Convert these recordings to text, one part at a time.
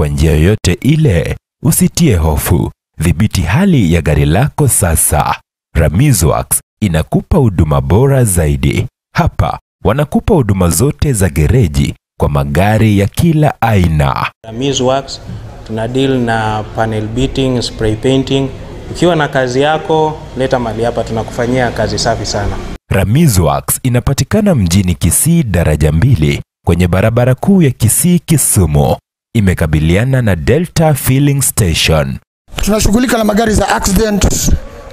njia yoyote ile. Usitie hofu, dhibiti hali ya gari lako sasa. Ramizworks inakupa huduma bora zaidi. Hapa wanakupa huduma zote za gereji kwa magari ya kila aina. Ramizworks tuna deal na panel beating, spray painting. Ukiwa na kazi yako, leta mali hapa, tunakufanyia kazi safi sana. Ramizworks inapatikana mjini Kisii daraja 2 kwenye barabara kuu ya Kisii Kisumu. Imekabiliana na Delta Filling Station. Tunashughulika na magari za accident.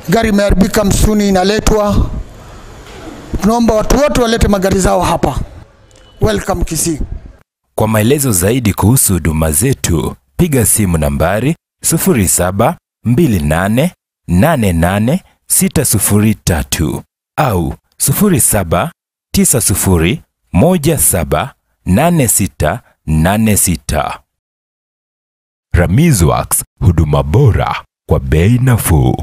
Gari imeharibika msuni inaletwa. Tunaomba watu wote walete magari zao hapa. Welcome Kisii. Kwa maelezo zaidi kuhusu huduma zetu, piga simu nambari 0728888603 au 0790178686. Ramizworks, huduma bora kwa bei nafuu.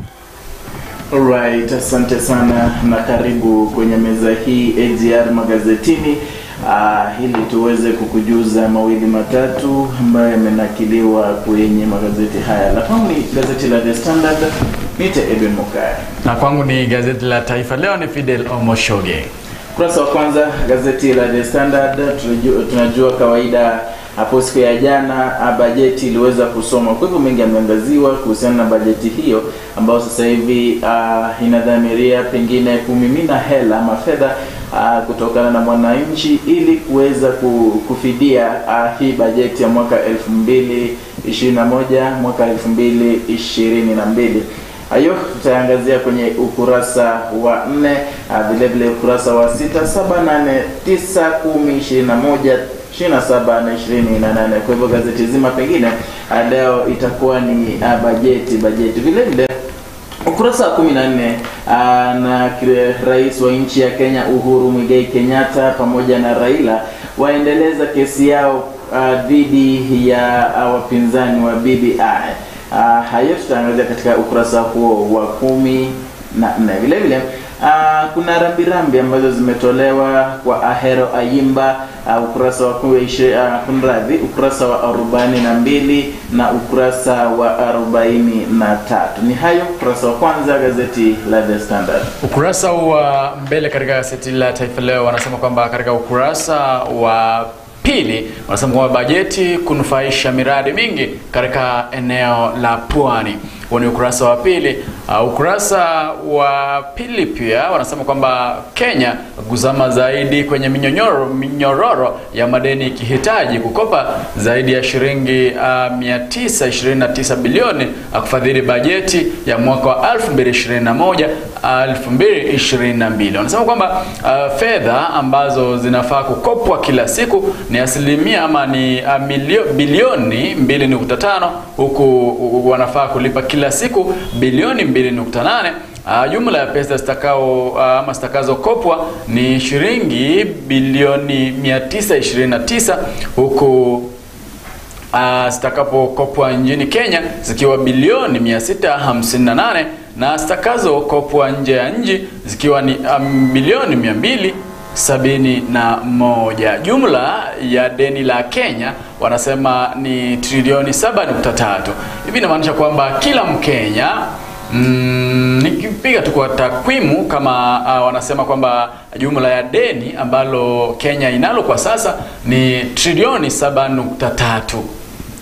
Alright, asante sana na karibu kwenye meza hii AGR magazetini, ili tuweze kukujuza mawili matatu ambayo yamenakiliwa kwenye magazeti haya. La kwangu ni gazeti la The Standard, nite Edwin Mokaya. Na kwangu ni gazeti la Taifa Leo, ni Fidel Omoshoge. Kurasa wa kwanza gazeti la The Standard, tunajua kawaida hapo siku ya jana bajeti iliweza kusoma. Kwa hivyo mengi yameangaziwa kuhusiana na bajeti hiyo ambayo sasa hivi inadhamiria pengine kumimina hela ama fedha kutokana na mwananchi ili kuweza kufidia hii bajeti ya mwaka 2021 mwaka 2022. Hayo tutaangazia kwenye ukurasa wa 4, vile vile ukurasa wa 6, 7, 8, 9, 10, 21, 27 na 28. Kwa hivyo gazeti zima pengine leo itakuwa ni bajeti. Vile vile ukurasa wa 14 na rais wa nchi ya Kenya Uhuru Muigai Kenyatta pamoja na Raila waendeleza kesi yao dhidi ya wapinzani wa BBI. Hayo tutaangazia katika ukurasa huo wa 14. Vile vile kuna rambirambi ambazo zimetolewa kwa Ahero Ayimba, ukurasa wa ukurasa wa 42 na ukurasa wa 43. Ni hayo ukurasa wa kwanza gazeti la The Standard. Ukurasa wa mbele katika gazeti la Taifa Leo wanasema kwamba katika ukurasa wa pili wanasema kwamba bajeti kunufaisha miradi mingi katika eneo la Pwani. Huo ni ukurasa wa pili. Ukurasa wa pili pia wanasema kwamba Kenya kuzama zaidi kwenye minyororo ya madeni ikihitaji kukopa zaidi ya shilingi 929 bilioni kufadhili bajeti ya mwaka wa 2021-2022. Wanasema kwamba fedha ambazo zinafaa kukopwa kila siku ni asilimia ama ni bilioni 2.5, huku wanafaa kulipa kila siku bilioni 2.8. Jumla ya pesa zitakazo kopwa ni shilingi bilioni 929, huku zitakapokopwa nchini Kenya zikiwa bilioni 658 na zitakazo kopwa nje ya nchi zikiwa ni bilioni 271. Jumla ya deni la Kenya wanasema ni trilioni 7.3. Hivi inamaanisha kwamba kila Mkenya nikipiga tu kwa takwimu kama wanasema kwamba jumla ya deni ambalo Kenya inalo kwa sasa ni trilioni 7.3.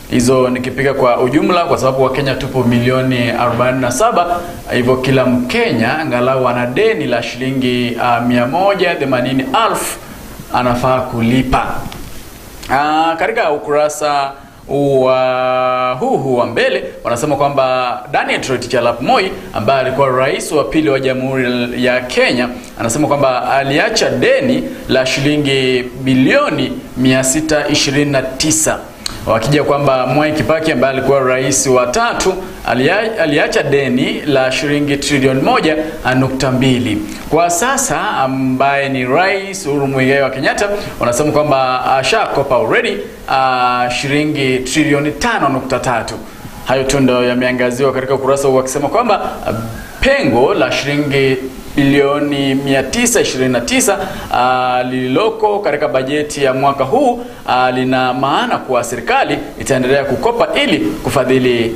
Hizo nikipiga kwa ujumla, kwa sababu wa Kenya tupo milioni 47, hivyo kila Mkenya angalau ana deni la shilingi 180,000 anafaa kulipa. Katika ukurasa huu wa mbele wanasema kwamba Daniel Toroitich arap Moi ambaye alikuwa rais wa pili wa Jamhuri ya Kenya anasema kwamba aliacha deni la shilingi bilioni 629. Wakija kwamba Mwai Kibaki ambaye alikuwa rais wa tatu aliacha deni la shilingi trilioni 1.2. Kwa sasa ambaye ni rais Uhuru Muigai wa Kenyatta wanasema kwamba ashakopa already shilingi trilioni 5.3. Hayo tu ndio yameangaziwa katika ukurasa huu, wakisema kwamba pengo la shilingi bilioni 929 lililoko katika bajeti ya mwaka huu lina maana kuwa serikali itaendelea kukopa ili kufadhili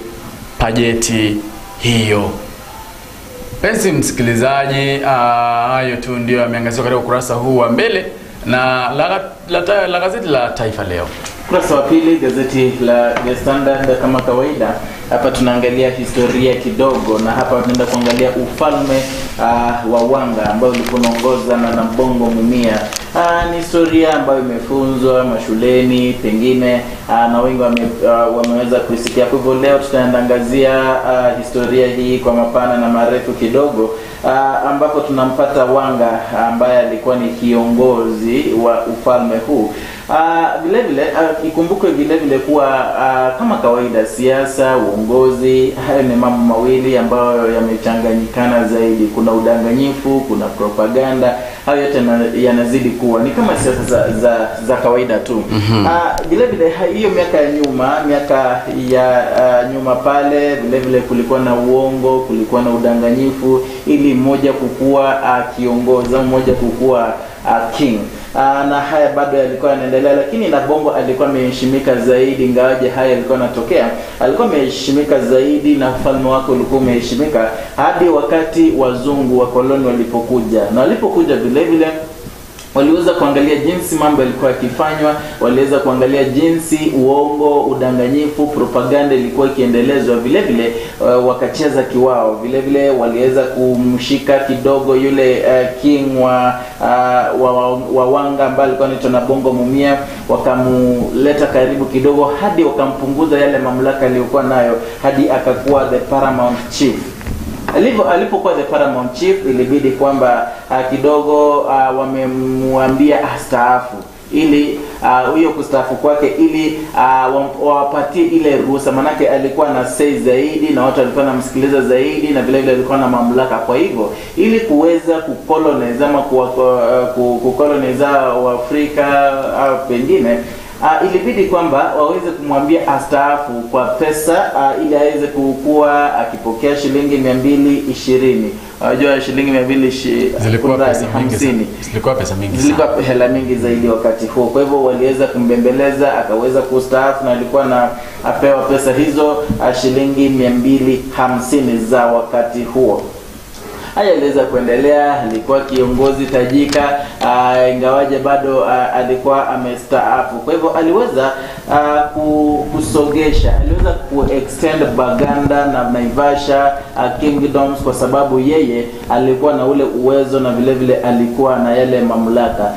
bajeti hiyo. Penzi msikilizaji, hayo tu ndio yameangaziwa katika ukurasa huu wa mbele na la gazeti la Taifa Leo. Ukurasa wa pili gazeti la The Standard kama kawaida. Hapa tunaangalia historia kidogo, na hapa tunaenda kuangalia ufalme wa Wanga ambao ulikuwa unaongozwa na Nabongo Mumia. Ni historia ambayo imefunzwa mashuleni pengine na wengi wameweza kuisikia. Kwa hivyo leo tutaangazia historia hii kwa mapana na marefu kidogo, ambapo tunampata Wanga ambaye alikuwa ni kiongozi wa ufalme huu. Vile vile ikumbuke vile vile kuwa kama kawaida siasa, uongozi, hayo ni mambo mawili ambayo yamechanganyikana zaidi. Kuna udanganyifu, kuna propaganda, hayo yote yanazidi kuwa ni kama siasa za kawaida tu. Vile vile hiyo miaka ya nyuma pale vile vile kulikuwa na uongo, kulikuwa na udanganyifu, ili mmoja kukua kiongozi, mmoja kukua king. Na haya bado yalikuwa yanaendelea, lakini Nabongo alikuwa ameheshimika zaidi. Ingawaje haya yalikuwa yanatokea, alikuwa ameheshimika zaidi na ufalme wake ulikuwa umeheshimika hadi wakati wazungu wa koloni walipokuja. Na walipokuja vile vile waliweza kuangalia jinsi mambo yalikuwa yakifanywa, waliweza kuangalia jinsi uongo, udanganyifu, propaganda ilikuwa ikiendelezwa. Vile vile wakacheza kiwao. Vile vile waliweza kumshika kidogo yule king wa Wanga ambaye alikuwa anaitwa Nabongo Mumia, wakamuleta karibu kidogo hadi wakampunguza yale mamlaka aliyokuwa nayo hadi akakuwa the paramount chief. Alipokuwa the paramount chief, ilibidi kwamba kidogo wamemwambia astaafu, ili huyo kustaafu kwake ili wapatie ile ruhusa, manake alikuwa na say zaidi na watu walikuwa wanamsikiliza zaidi, na vile vile alikuwa na mamlaka. Kwa hivyo ili kuweza kukolonize ama kukolonize Waafrika au pengine ilibidi kwamba waweze kumwambia astaafu kwa pesa, ili aweze kukua akipokea shilingi 220. Unajua shilingi 250 zilikuwa pesa mingi, zilikuwa hela mingi zaidi wakati huo. Kwa hivyo waliweza kumbembeleza akaweza kustaafu, na alikuwa na apewa pesa hizo shilingi 250 za wakati huo. Haya aliweza kuendelea, alikuwa kiongozi tajika, ingawaje bado alikuwa amestaafu. Kwa hivyo aliweza kusogesha, aliweza kuextend Baganda na Naivasha kingdoms, kwa sababu yeye alikuwa na ule uwezo na vile vile alikuwa na yale mamlaka.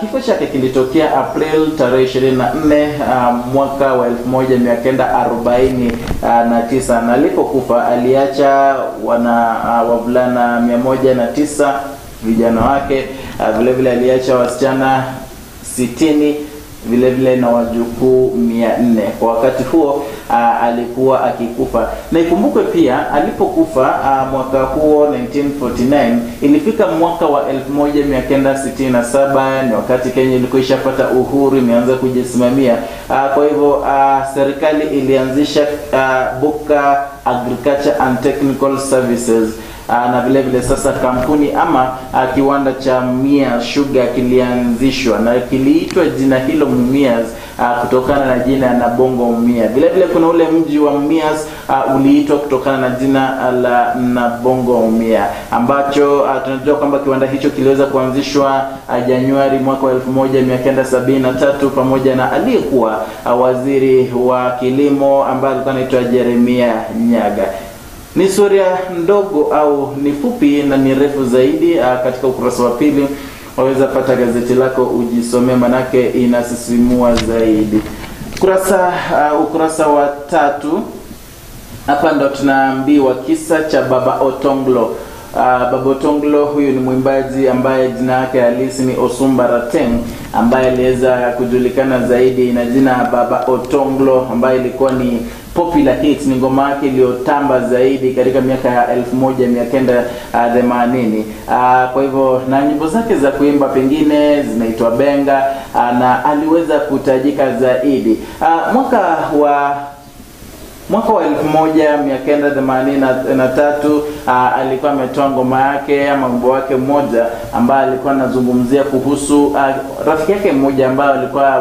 Kifo chake kilitokea April tarehe 24 mwaka wa 1949, na alipokufa aliacha wavulana 109 vijana wake. Vile vile aliacha wasichana 60, vile vile na wajukuu 400. Kwa wakati huo alikuwa akikufa. Na ikumbukwe pia alipokufa mwaka huo 1949, ilifika mwaka wa 1967, ni wakati Kenya ilikuwa ishapata uhuru, imeanza kujisimamia. Kwa hivyo serikali ilianzisha Buka Agriculture and Technical Services, na vile vile sasa kampuni ama kiwanda cha Mia Sugar kilianzishwa, na kiliitwa jina hilo Mumias kutokana na jina la Nabongo Mumia. Vile vile kuna ule mji wa Mumias uliitwa kutokana na jina la Nabongo Mumia, ambacho tunajua kwamba kiwanda hicho kiliweza kuanzishwa Januari mwaka wa 1973 pamoja na aliyekuwa waziri wa kilimo ambaye alikuwa anaitwa Jeremia Nyaga. Ni historia ndogo au ni fupi na ni refu zaidi. Katika ukurasa wa pili waweza pata gazeti lako ujisomee, manake inasisimua zaidi. Ukurasa wa 3 hapa ndo tunaambiwa kisa cha Baba Otonglo. Baba Otonglo huyu ni mwimbaji ambaye jina lake halisi ni Osumba Rateng, ambaye aliweza kujulikana zaidi na jina Baba Otonglo, ambaye ilikuwa ni popular hits, ni ngoma yake iliyotamba zaidi katika miaka ya 1980. Kwa hivyo na nyimbo zake za kuimba pengine zinaitwa benga, na aliweza kutajika zaidi. Mwaka wa Mwaka wa 1983 alikuwa ametoa ngoma yake ama wimbo wake mmoja ambaye alikuwa anazungumzia kuhusu rafiki yake mmoja ambaye alikuwa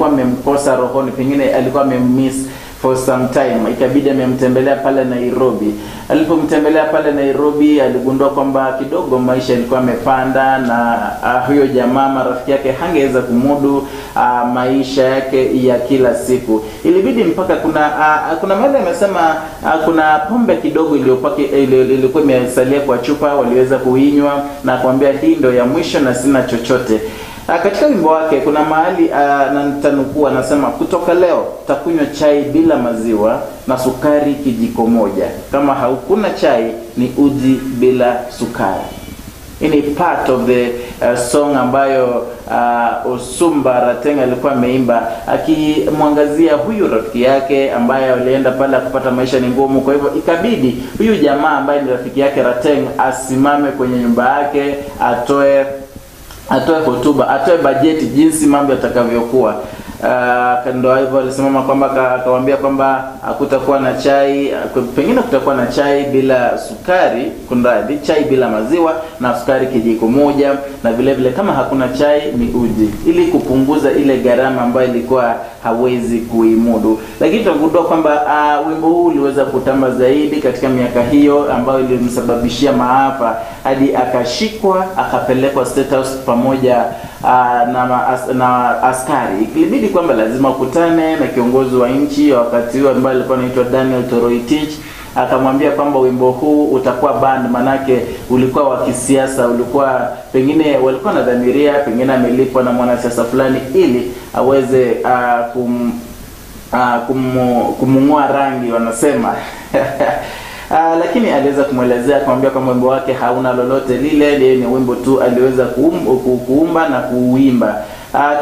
amemkosa rohoni, pengine alikuwa amemiss for some time, ikabidi amemtembelea pale Nairobi. Alipomtembelea pale Nairobi aligundua kwamba kidogo maisha yalikuwa yamepanda na huyo jamaa rafiki yake hangeweza kumudu maisha yake ya kila siku. Ilibidi mpaka kuna mahali amesema kuna pombe kidogo ilikuwa imesalia kwa chupa, waliweza kuinywa na kuambia hii ndio ya mwisho na sina chochote. Katika wimbo wake kuna mahali nitanukuu, anasema kutoka leo takunywa chai bila maziwa na sukari kijiko moja. Kama haukuna chai ni uji bila sukari. Hii ni part of the song ambayo Osumba Rateng alikuwa ameimba akimwangazia huyu rafiki yake ambaye alienda pale kupata maisha ni ngumu. Kwa hivyo ikabidi huyu jamaa ambaye ni rafiki yake Rateng asimame kwenye nyumba yake, atoe hotuba, atoe bajeti jinsi mambo yatakavyokuwa. Ndio hivyo alisimama kwamba akawaambia kwamba hakutakuwa na chai, pengine kutakuwa na chai bila sukari, kunradhi, chai bila maziwa na sukari kijiko moja, na vile vile kama hakuna chai ni uji, ili kupunguza ile gharama ambayo ilikuwa hawezi kuimudu. Lakini tutagundua kwamba wimbo huu uliweza kutamba zaidi katika miaka hiyo ambayo ilimsababishia maafa hadi akashikwa akapelekwa State House pamoja na askari. Ilibidi kwamba lazima kutane na kiongozi wa nchi wakati huo ambaye alikuwa anaitwa Daniel Toroitich. Akamwambia kwamba wimbo huu utakuwa band, manake ulikuwa wa kisiasa, ulikuwa pengine walikuwa na dhamiria, pengine amelipwa na mwanasiasa fulani ili aweze kumung'oa rangi wanasema. Lakini aliweza kumwelezea, kumwambia kwamba wimbo wake hauna lolote lile, ni wimbo tu aliweza kuumba na kuuimba.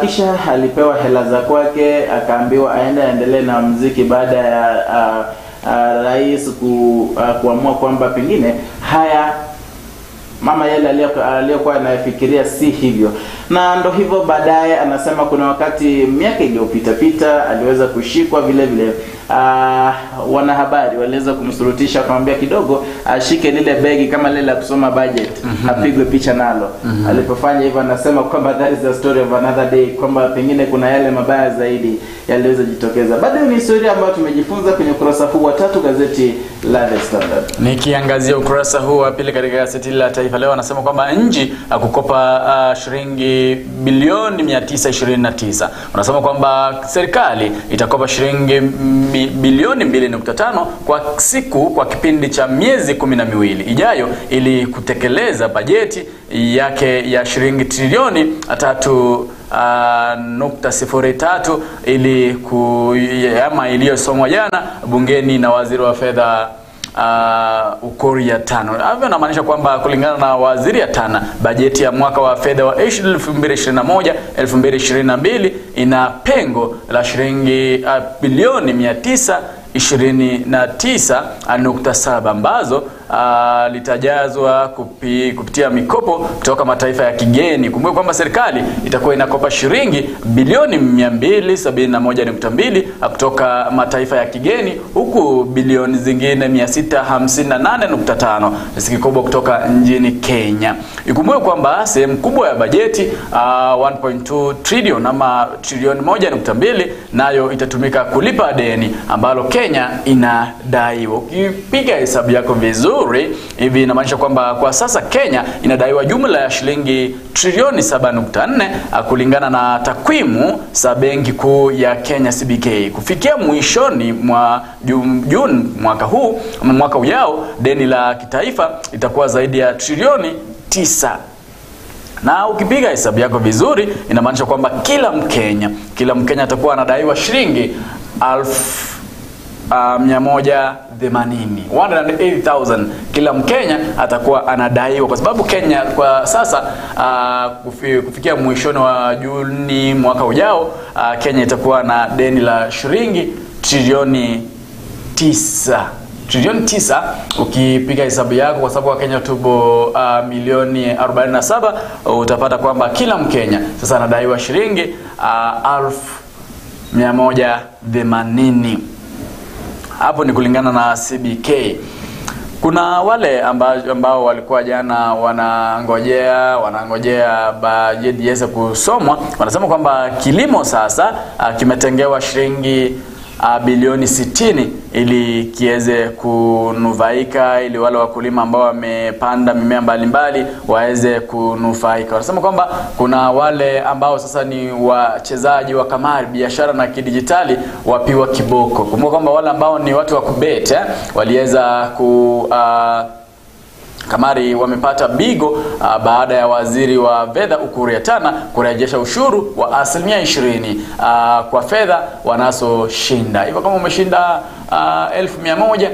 Kisha alipewa hela za kwake, akaambiwa aendelee na muziki baada ya rais kuamua kwamba pengine mama yale aliyokuwa anafikiria si hivyo. Na ndo hivyo baadaye anasema kuna wakati miaka iliyopita aliweza kushikwa vile vile. Wanahabari waliweza kumsurutisha, akamwambia kidogo ashike lile begi kama lile la kusoma budget, apigwe picha nalo. Alipofanya hivyo anasema kwamba that is the story of another day, kwamba pengine kuna yale mabaya zaidi yaliweza jitokeza. Bado ni historia ambayo tumejifunza kwenye ukurasa huu wa 3 gazeti la The Standard. Nikiangazia ukurasa huu wa pili katika gazeti la Taifa Leo, anasema kwamba nchi kukopa shilingi bilioni 929. Wanasema kwamba serikali itakopa shilingi bilioni 2.5 kwa siku kwa kipindi cha miezi 12 ijayo ili kutekeleza bajeti yake ya shilingi trilioni 3.03 ili iliyosomwa jana bungeni na waziri wa fedha Ukori ya tano. Hivyo inamaanisha kwamba kulingana na waziri ya tana, bajeti ya mwaka wa fedha wa 2021-2022 ina pengo la shilingi bilioni 929.7 ambazo litajazwa kupitia mikopo kutoka mataifa ya kigeni. Kumbuka kwamba serikali itakuwa inakopa shilingi bilioni 271.2 kutoka mataifa ya kigeni, huku bilioni zingine 658.5 zikikopwa kutoka nchini Kenya. Ikumbuke kwamba sehemu kubwa ya bajeti 1.2 trillion ama trilioni 1.2 nayo itatumika kulipa deni ambalo Kenya inadaiwa. Ukipiga hesabu yako vizuri hivi inamaanisha kwamba kwa sasa Kenya inadaiwa jumla ya shilingi trilioni 7.4 kulingana na takwimu za benki kuu ya Kenya CBK. Kufikia mwishoni mwa Juni mwaka ujao, deni la kitaifa itakuwa zaidi ya trilioni 9. Na ukipiga hesabu yako vizuri inamaanisha kwamba kila Mkenya atakuwa anadaiwa shilingi 180,000 kila Mkenya atakuwa anadaiwa, kwa sababu Kenya kwa sasa kufikia mwishoni wa Juni mwaka ujao, Kenya itakuwa na deni la shilingi trilioni 9. Ukipiga hesabu yako, kwa sababu Kenya tubo milioni 47, utapata kwamba kila Mkenya sasa anadaiwa shilingi 180. Hapo ni kulingana na CBK. Kuna wale ambao walikuwa jana wanangojea bajeti iweze kusomwa. Wanasema kwamba kilimo sasa kimetengewa shilingi bilioni 60 ili kiweze kunufaika, ili wale wakulima ambao wamepanda mimea mbalimbali waweze kunufaika. Wanasema kwamba kuna wale ambao sasa ni wachezaji wa kamari, biashara na kidijitali wapiwa kiboko. Kumbuka kwamba wale ambao ni watu wa kubet waliweza kamari wamepata bigo baada ya waziri wa fedha Ukur Yatani kurejesha ushuru wa 20% kwa fedha wanasoshinda. Hivyo kama umeshinda 1,100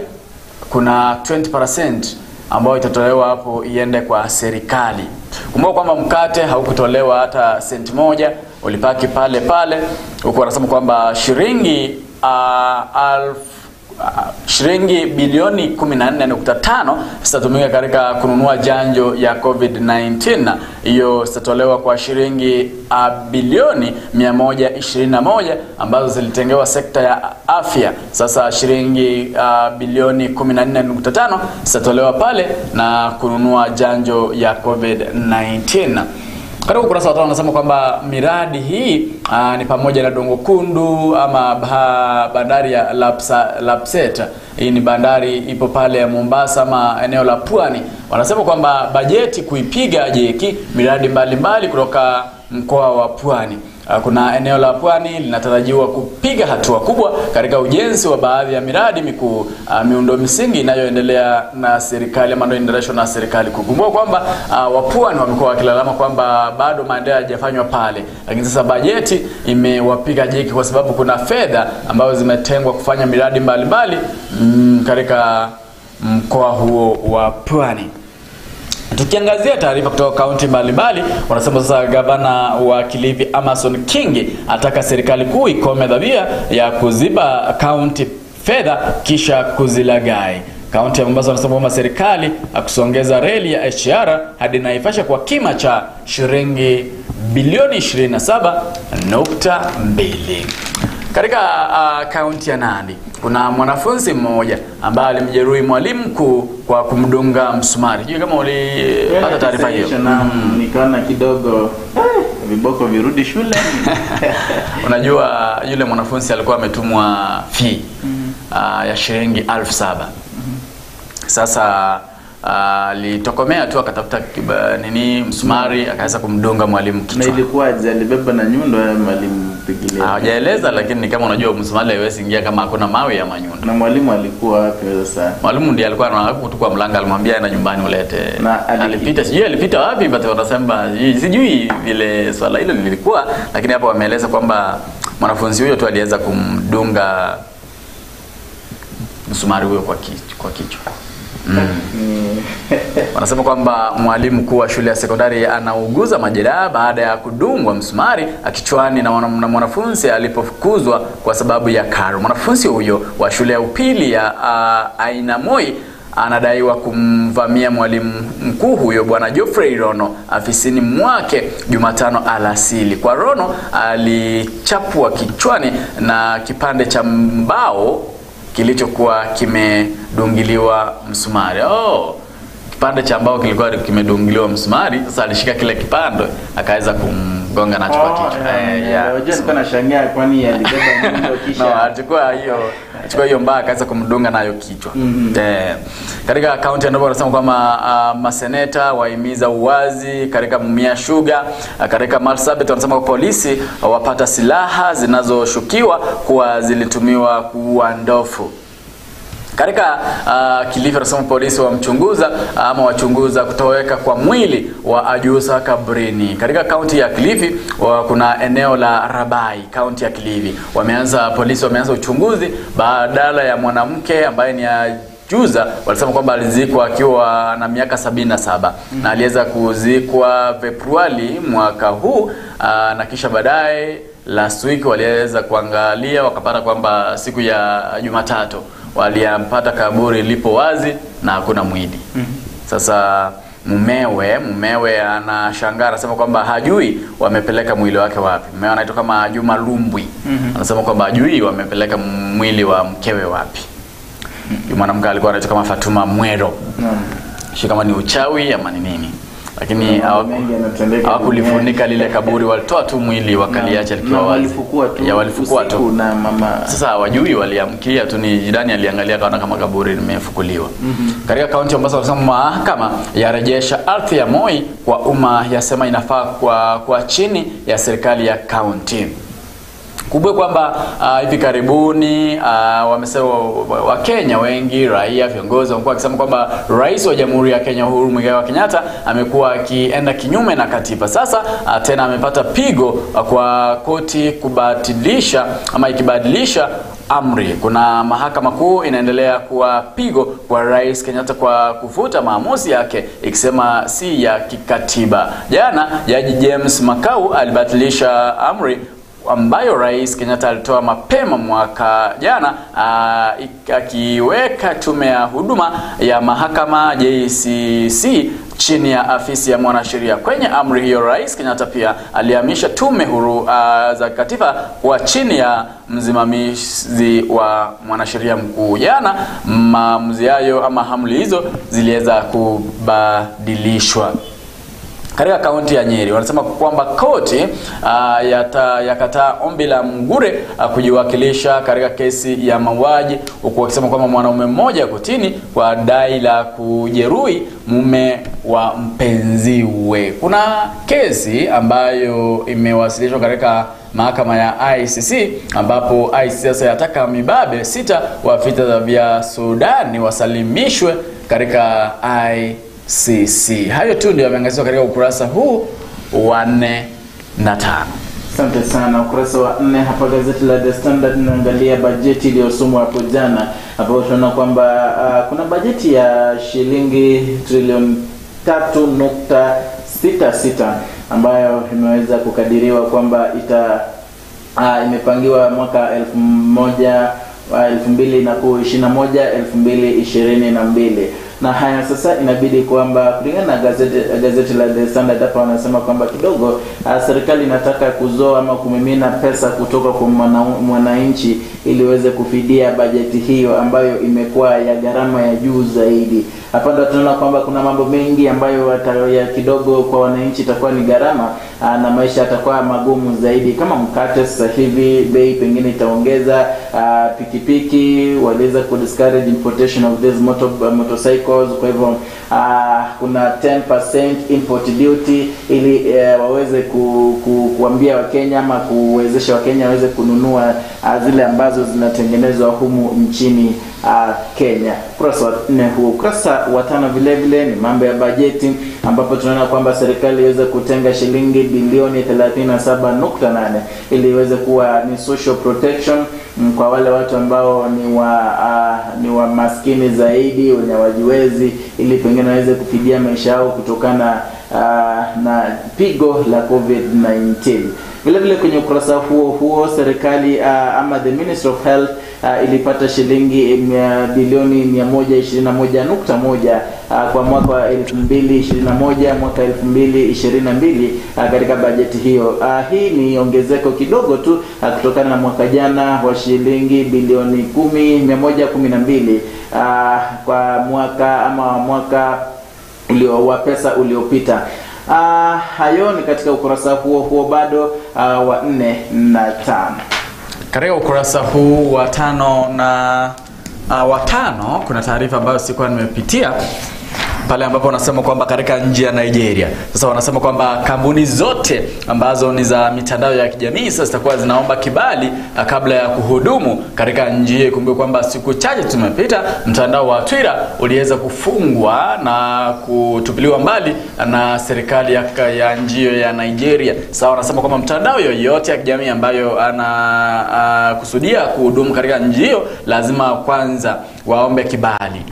kuna 20% ambayo itatolewa hapo iende kwa serikali. Kumbuka kwamba mkate haukutolewa hata senti moja, ulipaki pale pale. Huko wanasema kwamba shilingi bilioni 14.5 zitatumika katika kununua chanjo ya COVID-19. Hiyo zitatolewa kwa shilingi bilioni 121 ambazo zilitengewa sekta ya afya. Sasa shilingi bilioni 14.5 zitatolewa pale na kununua chanjo ya COVID-19. Katika ukurasa wa 5 wanasema kwamba miradi hii ni pamoja na Dongo Kundu ama bandari ya Lapset. Hii ni bandari ipo pale ya Mombasa ama eneo la Pwani. Wanasema kwamba bajeti kuipiga jeki miradi mbalimbali kutoka mkoa wa Pwani. Kuna eneo la Pwani linatarajiwa kupiga hatua kubwa katika ujenzi wa baadhi ya miradi mikuu, miundo misingi inayoendelea na serikali ama inayoendeleshwa na serikali. Kukumbuka kwamba Wapwani wamekuwa wakilalama kwamba bado maendeleo hayajafanywa pale, lakini sasa bajeti imewapiga jeki kwa sababu kuna fedha ambazo zimetengwa kufanya miradi mbalimbali katika mkoa huo wa Pwani. Tukiangazia taarifa kutoka kaunti mbalimbali, wanasema sasa gavana wa Kilifi Amason Kingi ataka serikali kuu ikome tabia ya kuziba kaunti fedha kisha kuzilagai. Kaunti ya Mombasa wanasema kwamba serikali akusongeza reli ya SGR hadi Naivasha kwa kima cha shilingi bilioni 27.2. Katika kaunti ya Nandi kuna mwanafunzi mmoja ambaye alimjeruhi mwalimu mkuu kwa kumdunga msumari. Je, kama ulipata taarifa hiyo? Nikaona kidogo viboko virudi shule. Unajua yule mwanafunzi alikuwa ametumwa fee ya shilingi 7,000. Sasa alitokomea tu akatafuta msumari akaweza kumdunga mwalimu kichwa. Na ilikuwa alibeba na nyundo ya mwalimu pigilia. Hajaeleza, lakini kama unajua msumari haiwezi ingia kama hakuna mawe ya manyundo. Na mwalimu alikuwa wapi sasa? Mwalimu ndiye alikuwa anakutukua mlanga, alimwambia aenda nyumbani ulete. Na alipita wapi but wanasema sijui vile swala hilo lilikuwa, lakini hapo wameeleza kwamba mwanafunzi huyo tu aliweza kumdunga msumari huyo kwa kichwa. Wanasema kwamba mwalimu mkuu wa shule ya sekondari anauguza majeraha baada ya kudungwa msumari kichwani na mwanafunzi alipofukuzwa kwa sababu ya karo. Mwanafunzi huyo wa shule ya upili ya Ainamoi anadaiwa kumvamia mwalimu mkuu huyo Bwana Geoffrey Rono afisini mwake Jumatano alasili. Kwa Rono alichapwa kichwani na kipande cha mbao kilichokuwa kimedungiliwa msumari. Kipande cha mbao kilikuwa kimedungiliwa msumari. Sasa alishika kile kipande akaweza kumgonga nacho kwa kichwa. Unajua nilikuwa nashangaa kwani alibeba nyundo kisha achukua hiyo mbao akaweza kumdunga nayo kichwa. Katika kaunti ya Nairobi wanasema kwamba maseneta wahimiza uwazi katika Mumia Sugar. Katika Marsabit wanasema polisi wapata silaha zinazoshukiwa kuwa zilitumiwa kuua ndovu. Katika Kilifi wanasema polisi wachunguza kutoweka kwa mwili wa ajuza kabrini. Katika kaunti ya Kilifi kuna eneo la Rabai, kaunti ya Kilifi. Polisi wameanza uchunguzi badala ya mwanamke ambaye ni ajuza, walisema kwamba alizikwa akiwa na miaka 77 na aliweza kuzikwa Februari mwaka huu, na kisha baadaye last week waliweza kuangalia wakapata kwamba siku ya Jumatatu waliampata kaburi lipo wazi na hakuna mwili. Sasa mumewe anashangaa, anasema kwamba hajui wamepeleka mwili wake wapi. Mumewe anaitwa kama Juma Lumbwi. Anasema kwamba hajui wamepeleka mwili wa mkewe wapi. Mwanamke alikuwa anaitwa kama Fatuma Mwero. Sio kama ni uchawi ama ni nini. Lakini hawakulifunika lile kaburi, walitoa tu mwili wakaliacha likiwa wazi. Walifukua tu na mama. Sasa hawajui, waliamkia tu, ni jirani aliangalia kaona kama kaburi limefukuliwa. Katika kaunti ambazo wanasema mahakama yarejesha ardhi ya Moi kwa umma, yasema inafaa kwa chini ya serikali ya kaunti. Kubwe kwamba hivi karibuni wamesema Wakenya wengi, raia, viongozi wamekuwa wakisema kwamba rais wa Jamhuri ya Kenya Uhuru Muigai Kenyatta amekuwa akienda kinyume na katiba. Sasa tena amepata pigo kwa koti kubatilisha ama ikibadilisha amri. Kuna mahakama kuu inaendelea kuwa pigo kwa Rais Kenyatta kwa kufuta maamuzi yake ikisema si ya kikatiba. Jana Jaji James Makau alibatilisha amri ambayo Rais Kenyatta alitoa mapema mwaka jana, akiweka tume ya huduma ya mahakama JCC chini ya afisi ya mwanasheria. Kwenye amri hiyo, Rais Kenyatta pia alihamisha tume huru za katiba kwa chini ya msimamizi wa mwanasheria mkuu. Jana maamuzi hayo ama amri hizo ziliweza kubadilishwa. Katika kaunti ya Nyeri wanasema kwamba koti yakataa ombi la Mugure kujiwakilisha katika kesi ya mauaji, huku wakisema kwamba mwanaume mmoja kotini kwa dai la kujeruhi mume wa mpenziwe. Kuna kesi ambayo imewasilishwa katika mahakama ya ICC, ambapo ICC sasa yataka mibabe 6 wa vita vya Sudan wasalimishwe katika ICC. Hayo tu ndio yameangaziwa katika ukurasa huu wa 4 na 5. Asante sana. Ukurasa wa 4 hapa gazeti la The Standard inaangalia bajeti iliyosomwa hapo jana, hapo tunaona kwamba kuna bajeti ya shilingi trilioni 3.66 ambayo imeweza kukadiriwa kwamba imepangiwa mwaka 2021-2022. Na haya sasa inabidi kwamba kulingana na gazeti la The Standard hapa wanasema kwamba kidogo serikali inataka kuzoa ama kumimina pesa kutoka kwa mwananchi ili iweze kufidia bajeti hiyo ambayo imekuwa ya gharama ya juu zaidi. Hapa ndo tunaona kwamba kuna mambo mengi ambayo ya kidogo kwa wananchi itakuwa ni gharama na maisha yatakuwa magumu zaidi. Kama mkate sasa hivi bei pengine itaongeza, pikipiki waliweza kudiscourage importation of these motorcycles. Kwa hivyo kuna 10% import duty ili waweze kuambia Wakenya ama kuwezesha Wakenya waweze kununua zile ambazo zinatengenezwa humu nchini Kenya. Ukurasa wa 4 huu. Ukurasa wa 5 vile vile ni mambo ya bajeti, ambapo tunaona kwamba serikali iweze kutenga shilingi bilioni 37.8 ili iweze kuwa ni social protection kwa wale watu ambao ni wa maskini zaidi, wenye wajiwezi, ili pengine waweze kufidia maisha yao kutokana na pigo la COVID-19. Vile vile kwenye ukurasa huo serikali ama the Ministry of Health ilipata shilingi bilioni 121.1 kwa mwaka wa 2021 mwaka 2022 katika bajeti hiyo. Hii ni ongezeko kidogo tu kutokana na mwaka jana wa shilingi bilioni 112 kwa mwaka wa pesa uliopita. Hayo ni katika ukurasa huo bado wa 4 na 5. Katika ukurasa huu wa 5 na wa 5 kuna taarifa ambayo sikuwa nimepitia pale, ambapo wanasema kwamba katika nchi ya Nigeria sasa wanasema kwamba kampuni zote ambazo ni za mitandao ya kijamii sasa zitakuwa zinaomba kibali kabla ya kuhudumu katika nchi hiyo. Kumbuka kwamba siku chache tumepita mtandao wa Twitter uliweza kufungwa na kutupiliwa mbali na serikali ya nchi hiyo ya Nigeria. Sasa wanasema kwamba mtandao yoyote ya kijamii ambayo ana kusudia kuhudumu katika nchi hiyo lazima kwanza waombe kibali.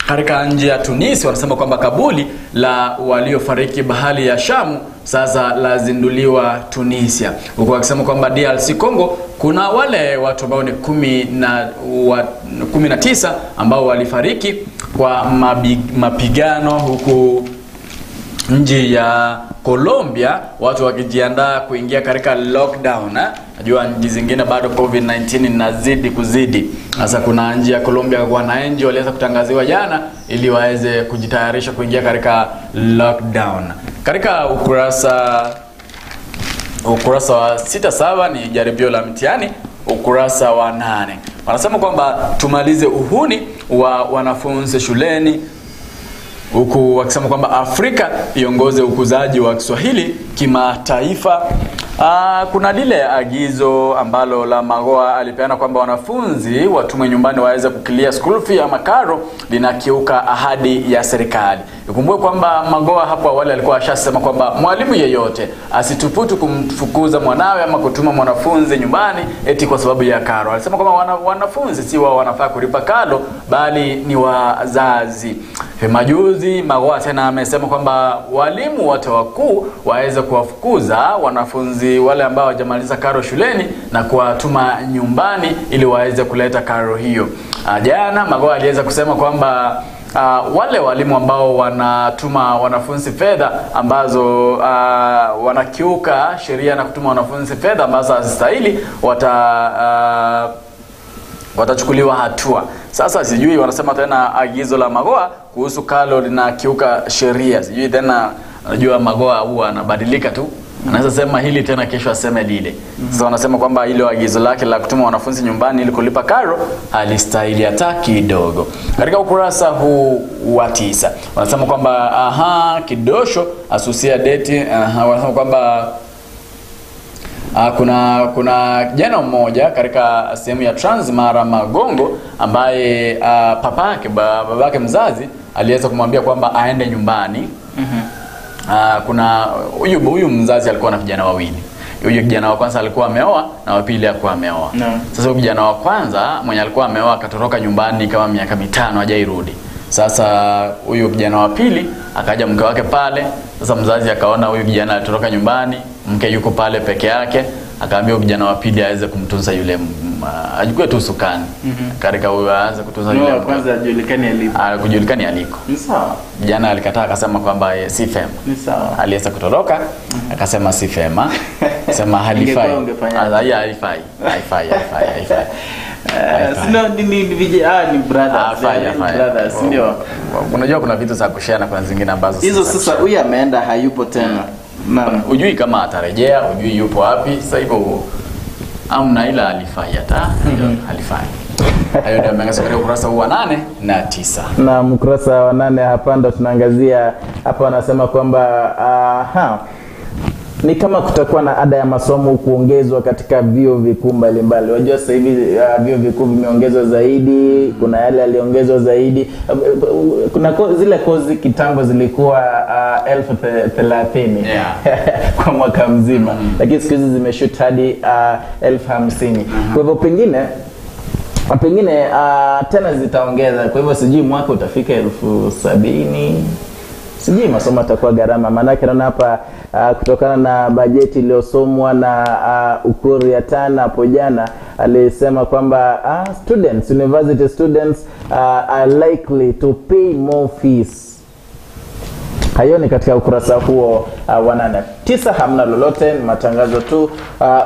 Katika nchi ya Tunisia wanasema kwamba kabuli la waliofariki bahari ya Shamu sasa lazinduliwa Tunisia, huku wakisema kwamba DRC Congo kuna wale watu ambao ni 19 ambao walifariki kwa mapigano, huku nchi ya Colombia watu wakijiandaa kuingia katika lockdown. Najua nchi zingine bado COVID-19 inazidi kuzidi. Sasa kuna nchi ya Colombia wananchi waliweza kutangaziwa jana ili waweze kujitayarisha kuingia katika lockdown. Katika ukurasa wa 67 ni jaribio la mtihani. Ukurasa wa 8 wanasema kwamba tumalize uhuni wa wanafunzi shuleni, huku wakisema kwamba Afrika iongoze ukuzaji wa Kiswahili kimataifa. Kuna lile agizo ambalo la Magoha alipeana kwamba wanafunzi watumwe nyumbani waweze kukilia school fee ama karo, linakiuka ahadi ya serikali. Ikumbuke kwamba Magoha hapo awali alikuwa ashasema kwamba mwalimu yeyote asituputu kumfukuza mwanawe ama kutuma mwanafunzi nyumbani eti kwa sababu ya karo. Alisema kwamba wanafunzi si wao wanafaa kulipa karo, bali ni wazazi. Majuzi Magoha tena amesema kwamba walimu wote wakuu waweze kuwafukuza wanafunzi wale ambao hawajamaliza karo shuleni na kuwatuma nyumbani ili waweze kuleta karo hiyo. Jana Magoha aliweza kusema kwamba wale walimu ambao wanatuma wanafunzi fedha ambazo wanakiuka sheria na kutuma wanafunzi fedha ambazo hazistahili watachukuliwa hatua. Sasa sijui wanasema tena agizo la Magoha kuhusu kalo linakiuka sheria. Sijui tena, najua Magoha huwa anabadilika tu. Anaweza sema hili tena kesho aseme lile. Sasa wanasema kwamba ile agizo lake la kutuma wanafunzi nyumbani ili kulipa karo halistahili hata kidogo. Katika ukurasa huu wa 9 wanasema kwamba kidosho asusia date. Wanasema kwamba kuna kijana mmoja katika sehemu ya Transmara Magongo ambaye babake mzazi aliweza kumwambia kwamba aende nyumbani. Kuna huyu mzazi alikuwa na vijana wawili. Huyu kijana wa kwanza alikuwa ameoa na wa pili alikuwa ameoa. Sasa huyu kijana wa kwanza mwenye alikuwa ameoa akatoroka nyumbani kama miaka 5 hajairudi. Sasa huyu kijana wa pili akaja mke wake pale. Sasa mzazi akaona huyu kijana alitoroka nyumbani, mke yuko pale peke yake, akaambia kijana wa pili aweze kumtunza yule ajukue tu sukani. Katika huyo aanze kutunza yule wa kwanza kujulikani aliko. Ni sawa. Kijana alikataa akasema kwamba si fema. Ni sawa. Aliweza kutoroka akasema si fema. Sema halifai. Haifai. Sino ni brothers, ndio. Unajua kuna vitu za kushare na kuna zingine ambazo hizo sasa huyu ameenda hayupo tena. Hujui kama atarejea, hujui yupo wapi. Sasa hivyo amna ila halifai hata halifai. Hayo ndio mengine katika ukurasa wa 8 na 9. Na ukurasa wa 8 hapa ndo tunaangazia hapa, wanasema kwamba ni kama kutakuwa na ada ya masomo kuongezwa katika vyuo vikuu mbalimbali. Unajua sasa hivi vyuo vikuu vimeongezwa zaidi, kuna yale yaliongezwa zaidi. Kuna zile kozi kitambo zilikuwa 30,000 kwa mwaka mzima, lakini siku hizi zimeshoot hadi 50,000. Kwa hivyo pengine tena zitaongeza. Kwa hivyo sijui mwaka utafika 70,000. Sijui masomo atakuwa gharama. Maana naona hapa kutokana na bajeti iliyosomwa na Ukuru ya Tana hapo jana, alisema kwamba university students are likely to pay more fees. Hayo ni katika ukurasa huo wa 8. 9 hamna lolote, matangazo tu.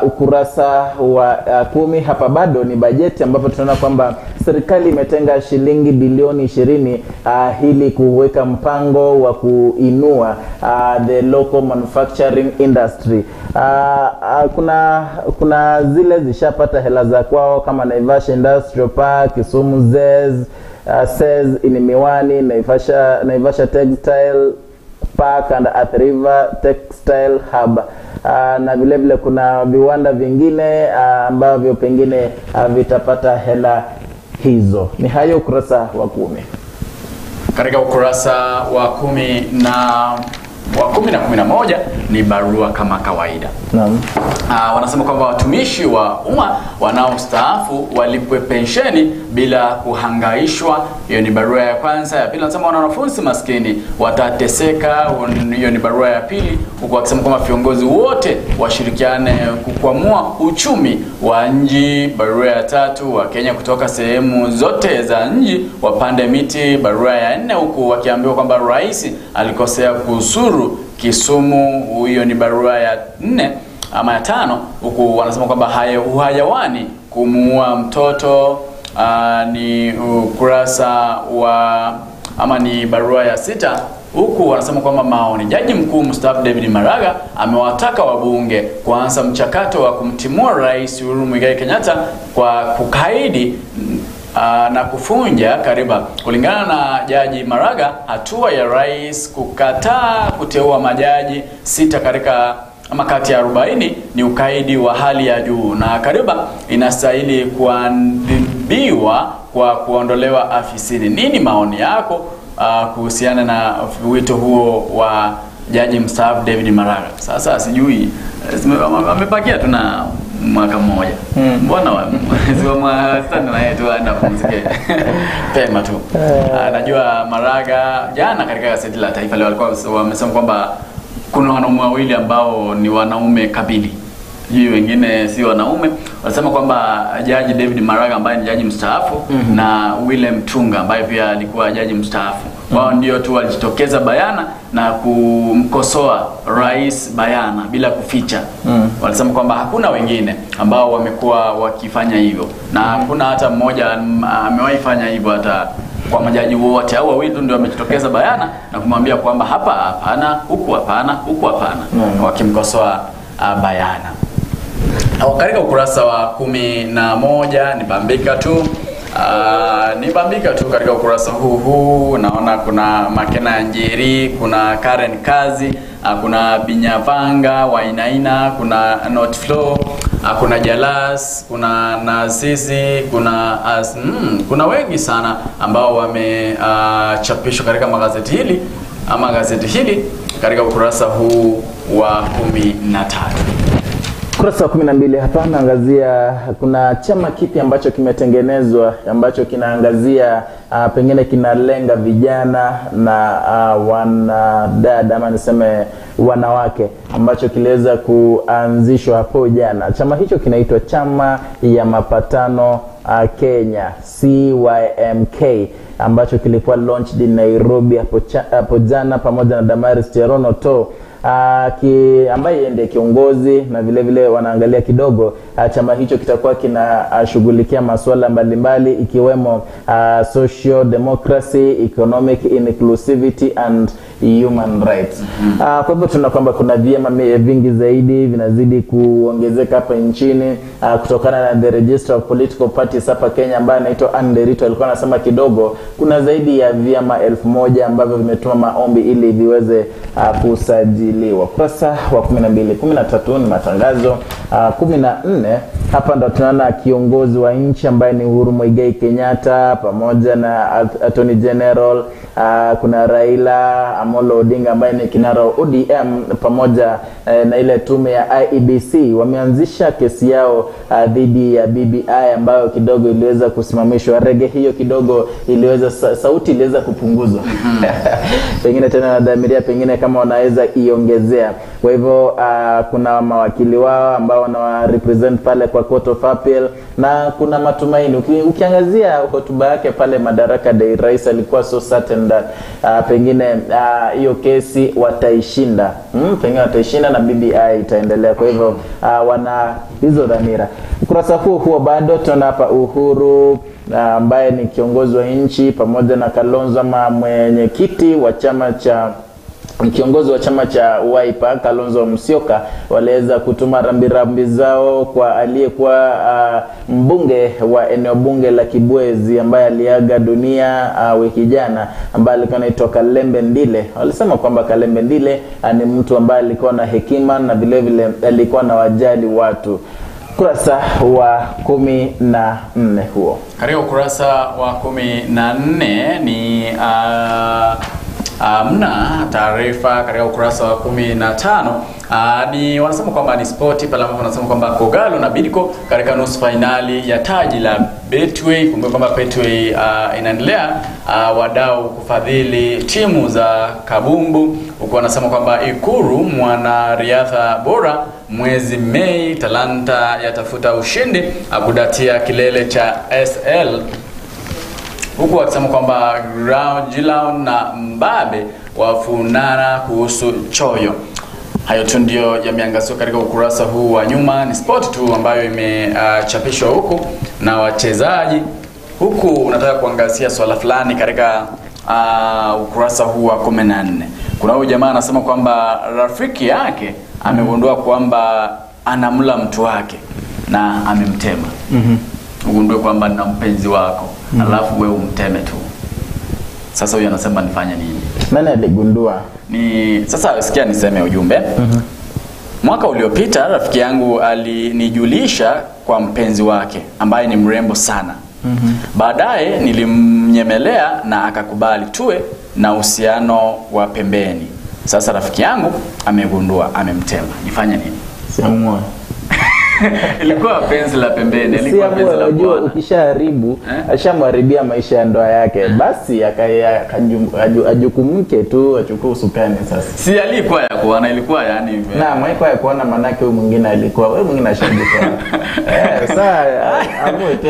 Ukurasa wa 10 hapa bado ni bajeti, ambapo tunaona kwamba serikali imetenga shilingi bilioni 20 ili kuweka mpango wa kuinua the local manufacturing industry. Kuna zile zishapata hela za kwao kama Naivasha Industrial Park, Kisumu SEZ ini Miwani, Naivasha Textile Park and Athi River Textile Hub. Na vile vile kuna viwanda vingine ambavyo pengine vitapata hela hizo. Ni hayo ukurasa wa 10. Katika ukurasa wa 10 wa 10 na 11 ni barua kama kawaida. Naam. Wanasema kwamba watumishi wa umma wanaostaafu walipwe pensheni bila kuhangaishwa. Hiyo ni barua ya kwanza. Ya pili wanasema wanafunzi maskini watateseka. Hiyo ni barua ya pili, huku wakisema kwamba viongozi wote washirikiane kukwamua uchumi wa nchi. Barua ya tatu, wa Kenya kutoka sehemu zote za nchi wapande miti. Barua ya 4, huku wakiambiwa kwamba rais alikosea kusuru Kisumu. Hiyo ni barua ya 4 ama ya 5, huku wanasema kwamba hayawani kumuua mtoto. Ni ukurasa wa ama ni barua ya 6, huku wanasema kwamba maoni. Jaji mkuu mstaafu David Maraga amewataka wabunge kuanza mchakato wa kumtimua Rais Uhuru Muigai Kenyatta kwa kukaidi na kufunja katiba. Kulingana na Jaji Maraga, hatua ya rais kukataa kuteua majaji 6 katika ama kati ya 40 ni ukaidi wa hali ya juu, na katiba inastahili kuadhibiwa kwa kuondolewa afisini. Nini maoni yako kuhusiana na wito huo wa Jaji mstaafu David Maraga? Sasa sijui amepakia tuna mwaka mmoja. Mbona stand na yeye tu aenda kumzike pema tu. Najua Maraga jana katika gazeti la Taifa leo walikuwa wamesema kwamba kuna wanaume wawili ambao ni wanaume kabili, hiyo wengine si wanaume. Wanasema kwamba Jaji David Maraga ambaye ni jaji mstaafu na William Tunga ambaye pia alikuwa jaji mstaafu, wao ndio tu walijitokeza bayana na kumkosoa rais bayana bila kuficha. Walisema kwamba hakuna wengine ambao wamekuwa wakifanya hivyo, na hakuna hata mmoja amewahi fanya hivyo hata kwa majaji wote. Au wawili ndio wamejitokeza bayana na kumwambia kwamba hapa hapana, huku hapana, huku hapana, wakimkosoa bayana. Katika ukurasa wa 11 nibambika tu katika ukurasa huu naona kuna Makena Njeri, kuna Karen Kazi, kuna Binyavanga Wainaina, kuna Not Flow, kuna Jalas, kuna Nasisi, kuna wengi sana ambao wamechapishwa katika magazeti hili ama gazeti hili katika ukurasa huu wa 13. Ukurasa wa 12 hapa naangazia kuna chama kipi ambacho kimetengenezwa ambacho kinaangazia pengine kinalenga vijana na wanadada ama niseme wanawake, ambacho kiliweza kuanzishwa hapo jana. Chama hicho kinaitwa Chama ya Mapatano Kenya, CYMK, ambacho kilikuwa launched in Nairobi hapo jana pamoja na Damaris Cherono To ambaye ndiye kiongozi, na vile vile wanaangalia kidogo chama hicho kitakuwa kinashughulikia masuala mbalimbali ikiwemo social democracy, economic inclusivity and human rights. Kwa hivyo tunaona kwamba kuna vyama vingi zaidi vinazidi kuongezeka hapa nchini kutokana na the register of political parties hapa Kenya ambaye anaitwa Anderito. Alikuwa anasema kidogo kuna zaidi ya vyama 1000 ambavyo vimetuma maombi ili viweze kusajiliwa. Kurasa wa 12, 13 ni matangazo. 14 hapa ndo tunaona kiongozi wa nchi ambaye ni Uhuru Muigai Kenyatta pamoja na Attorney General, kuna Raila Amolo Odinga ambaye ni kinara ODM pamoja na ile tume ya IEBC wameanzisha kesi yao dhidi ya BBI ambayo kidogo iliweza kusimamishwa. Rege hiyo kidogo iliweza sauti iliweza kupunguzwa. Pengine tena nadhamiria pengine kama wanaweza iongezea. Kwa hivyo kuna mawakili wao ambao wana represent pale kwa Court of Appeal, na kuna matumaini. Ukiangazia hotuba yake pale Madaraka Day, rais alikuwa so certain that pengine hiyo kesi wataishinda. Pengine wataishinda na BBI itaendelea. Kwa hivyo wana hizo dhamira. Ukurasa huo bado tunaona hapa Uhuru ambaye ni kiongozi wa nchi pamoja na Kalonzo ama mwenyekiti wa kiongozi wa chama cha Wiper Kalonzo Musyoka waliweza kutuma rambirambi zao kwa aliyekuwa mbunge wa eneo bunge la Kibwezi ambaye aliaga dunia wiki jana, ambaye alikuwa anaitwa Kalembe Ndile. Walisema kwamba Kalembe Ndile ni mtu ambaye alikuwa na hekima na vile vile alikuwa na wajali watu. Ukurasa wa 14 huo. Katika ukurasa wa 14 ni mna taarifa katika ukurasa wa 15. Ni wanasema kwamba ni spoti pale ambapo wanasema kwamba Kogalo na Bidco katika nusu finali ya taji la Betway. Kumbuka kwamba Betway inaendelea wadau kufadhili timu za kabumbu, huko wanasema kwamba Ikuru mwanariadha bora mwezi Mei, Talanta yatafuta ushindi akudatia kilele cha SL, huku wakisema kwamba Gilao na Mbabe wafunana kuhusu choyo. Hayo tu ndio yameangaziwa katika ukurasa huu wa nyuma. Ni sport tu ambayo imechapishwa huku na wachezaji. Huku unataka kuangazia swala fulani katika ukurasa huu wa 14. Kuna huyu jamaa anasema kwamba rafiki yake amegundua kwamba anamla mtu wake na amemtema. Ugundue kwamba na mpenzi wako, alafu wewe umteme tu. Sasa huyu anasema nifanye nini? Nani aligundua? Sasa sikia niseme ujumbe. Mwaka uliopita rafiki yangu alinijulisha kwa mpenzi wake ambaye ni mrembo sana. Baadaye nilimnyemelea na akakubali tuwe na uhusiano wa pembeni. Sasa rafiki yangu amegundua, amemtema. Nifanye nini? Siamua. Ilikuwa penzi la pembeni, ilikuwa penzi la bwana. Ukishaharibu, ashamharibia maisha ya ndoa yake. Basi ajukumke tu, achukue usukani sasa. Si alikuwa ya kuona, ilikuwa yani. Na haikuwa ya kuona, manake huyu mwingine alikuwa, wewe mwingine ashajitoa. Sasa amue tu.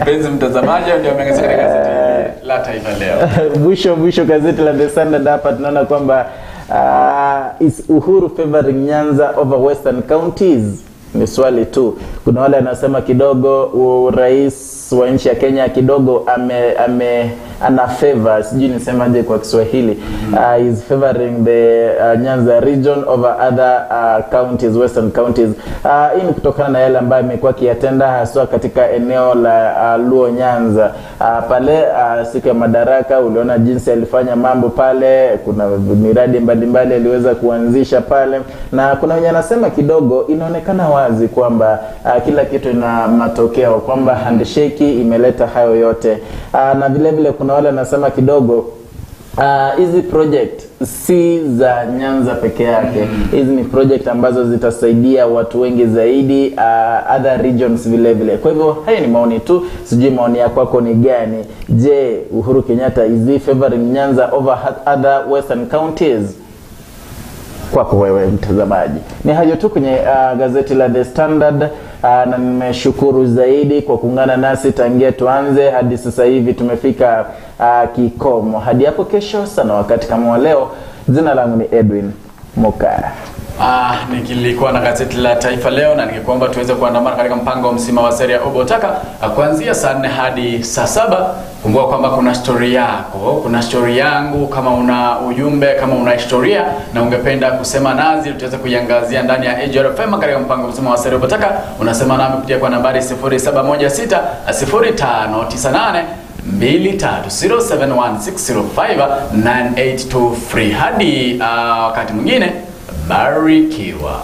Mpenzi mtazamaji, ndio ameangazia katika gazeti la Taifa Leo. Mwisho gazeti la The Standard hapa tunaona kwamba is Uhuru favoring Nyanza over Western counties? Ni swali tu. Kuna wale anasema kidogo rais wa nchi ya Kenya kidogo ana favor, sijui nisemaje kwa Kiswahili, is favoring the Nyanza region over other counties, western counties. Hii ni kutokana na yale ambayo amekuwa akiyatenda haswa katika eneo la Luo Nyanza. Pale siku ya madaraka uliona jinsi alifanya mambo pale, kuna miradi mbalimbali aliweza kuanzisha pale, na kuna wenye anasema kidogo inaonekana wazi kwamba kila kitu ina matokeo, kwamba handshake imeleta hayo yote. Na vile vile kuna wale anasema kidogo hizi project si za Nyanza peke yake. Hizi ni project ambazo zitasaidia watu wengi zaidi, other regions vile vile. Kwa hivyo haya ni maoni tu, sijui maoni yako kwako ni gani? Je, Uhuru Kenyatta is he favoring Nyanza over other western counties? Kwako wewe mtazamaji. Ni hayo tu kwenye gazeti la The Standard, na nimeshukuru zaidi kwa kuungana nasi tangia tuanze hadi sasa hivi tumefika kikomo. Hadi hapo kesho sana wakati kama wa leo, jina langu ni Edwin Mokara. Nikilikuwa na gazeti la Taifa Leo, na ningekuomba tuweze kuandamana katika mpango msima wa seria Obotaka kuanzia saa 4 hadi saa 7. Kumbuka kwamba kuna story yako, kuna story yangu. Kama una ujumbe, kama una historia na ungependa kusema nazi, tutaweza kuiangazia ndani ya AJRFM katika mpango msima wa seria Obotaka. Unasema nami kupitia kwa nambari 0716 0598 230716059823. Hadi wakati mwingine, barikiwa.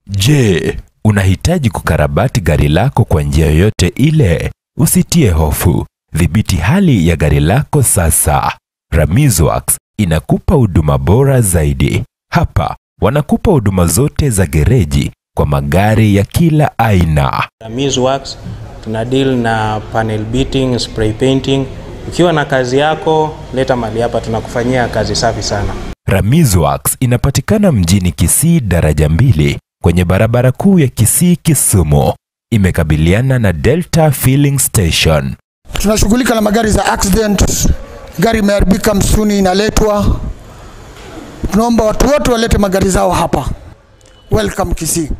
Je, unahitaji kukarabati gari lako kwa njia yoyote ile? Usitie hofu. Dhibiti hali ya gari lako sasa. Ramizworks inakupa huduma bora zaidi. Hapa wanakupa huduma zote za gereji kwa magari ya kila aina. Ramizworks tuna deal na panel beating, spray painting. Ukiwa na kazi yako, leta mali hapa, tunakufanyia kazi safi sana. Ramizworks inapatikana mjini Kisii daraja 2 kwenye barabara kuu ya Kisii Kisumu. Imekabiliana na Delta Filling Station. Tunashughulika na magari za accident. Gari imeharibika msuni inaletwa. Tunaomba watu wote walete magari zao hapa. Welcome Kisii.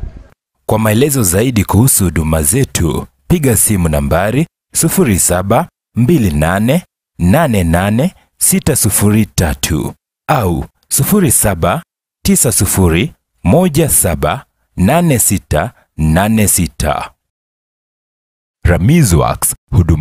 Kwa maelezo zaidi kuhusu huduma zetu, piga simu nambari 0728888603 au 0790178686. Ramizworks, huduma